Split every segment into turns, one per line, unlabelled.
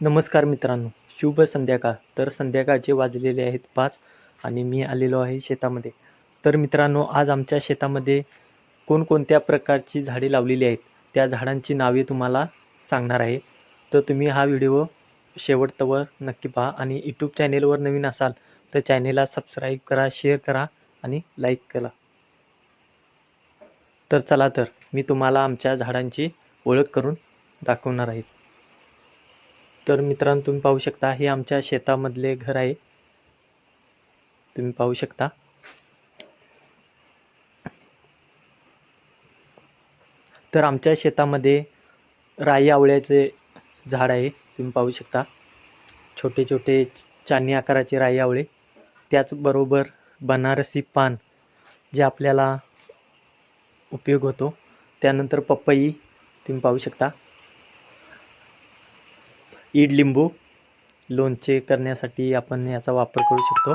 नमस्कार मित्रांनो, शुभ संध्याकाळ. तर संध्याकाळचे वाजलेले आहेत 5 आणि मी आलेलो आहे शेतामध्ये. तर मित्रांनो, आज आमच्या शेतामध्ये कोणकोणत्या प्रकारची झाडे लावलेली आहेत, त्या झाडांची नावे तुम्हाला सांगणार आहे. तर तुम्ही हा व्हिडिओ शेवटवर नक्की पहा आणि यूट्यूब चॅनेलवर नवीन असाल तर चॅनेलला सबस्क्राईब करा, शेअर करा आणि लाईक करा. तर चला तर मी तुम्हाला आमच्या झाडांची ओळख करून दाखवणार आहे. तर मित्रांनो, तुम्ही पाहू शकता हे आमच्या शेतामधले घर आहे. तुम्ही पाहू शकता. तर आमच्या शेतामध्ये राई आवळ्याचे झाड आहे. तुम्ही पाहू शकता. छोटे छोटे चानी आकाराचे राई आवळे, त्याचबरोबर बनारसी पान जे आपल्याला उपयोग होतो. त्यानंतर पपई तुम्ही पाहू शकता. ईडलिंबू लोणचे करण्यासाठी आपण याचा वापर करू शकतो.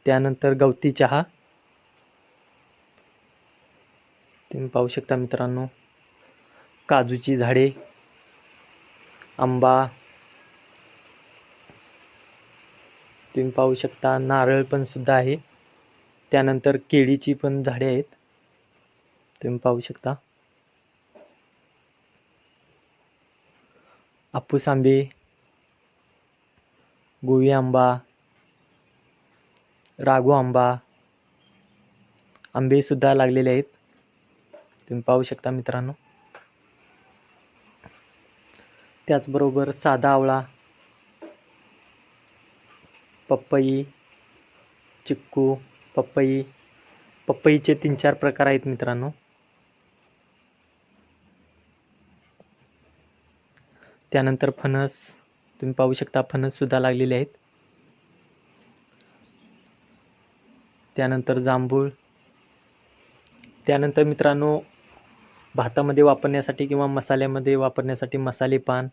त्यानंतर गवती चहा तुम्ही पाहू शकता मित्रांनो. काजूची झाडे, आंबा तुम्ही पाहू शकता. नारळ पण सुद्धा आहे. त्यानंतर केळीची पण झाडे आहेत. तुम्ही पाहू शकता. हापूस आंबे, गुवी आंबा, राघू आंबा, आंबे सुद्धा लागलेले आहेत. तुम्ही पाहू शकता मित्रांनो. त्याचबरोबर साधा आवळा, पपई, चिक्कू, पपईचे 3-4 प्रकार आहेत मित्रांनो. त्यानंतर फणस तुम्ही पाहू शकता. फणस सुद्धा लागलेले आहेत. त्यानंतर जांभूळ. त्यानंतर मित्रांनो, भातामध्ये वापरण्यासाठी किंवा मसाल्यामध्ये वापरण्यासाठी मसाले पान.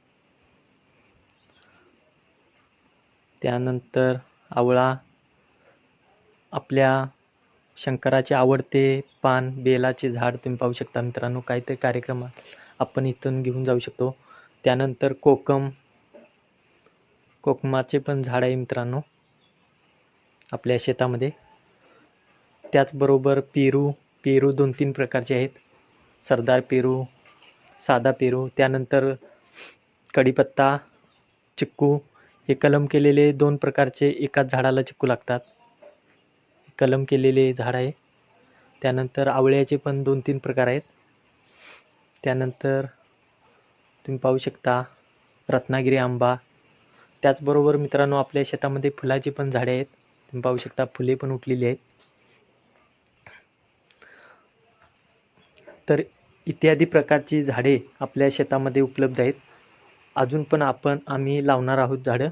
त्यानंतर आवळा, आपल्या शंकराचे आवडते पान, बेलाचे झाड तुम्ही पाहू शकता मित्रांनो. काहीतरी कार्यक्रमात आपण इथून घेऊन जाऊ शकतो. त्यानंतर कोकमाचे पण झाड आहे मित्रांनो आपल्या शेतामध्ये. त्याचबरोबर पेरू 2-3 प्रकारचे आहेत. सरदार पेरू, साधा पेरू. त्यानंतर कढीपत्ता, चिक्कू. हे कलम केलेले 2 प्रकारचे एकाच झाडाला चिक्कू लागतात. कलम केलेले झाड आहे. त्यानंतर आवळ्याचे पण 2-3 प्रकार आहेत. त्यानंतर तुम्ही पाहू शकता रत्नागिरी आंबा. त्याचबरोबर मित्रांनो, आपल्या शेतामध्ये फुलाची पण झाडे आहेत. तुम्ही पाहू शकता फुले पण उठलेली आहेत. तर इत्यादी प्रकारची झाडे आपल्या शेतामध्ये उपलब्ध आहेत. अजून पण आम्ही लावणार आहोत झाडं.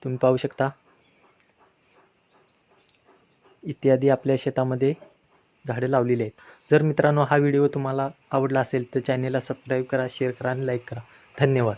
तुम्ही पाहू शकता. इत्यादी आपल्या शेतामध्ये झाडं लावलेली आहेत. जर मित्रांनो हा व्हिडिओ तुम्हाला आवडला असेल तर चॅनेलला सबस्क्राईब करा, शेअर करा आणि लाईक करा. धन्यवाद.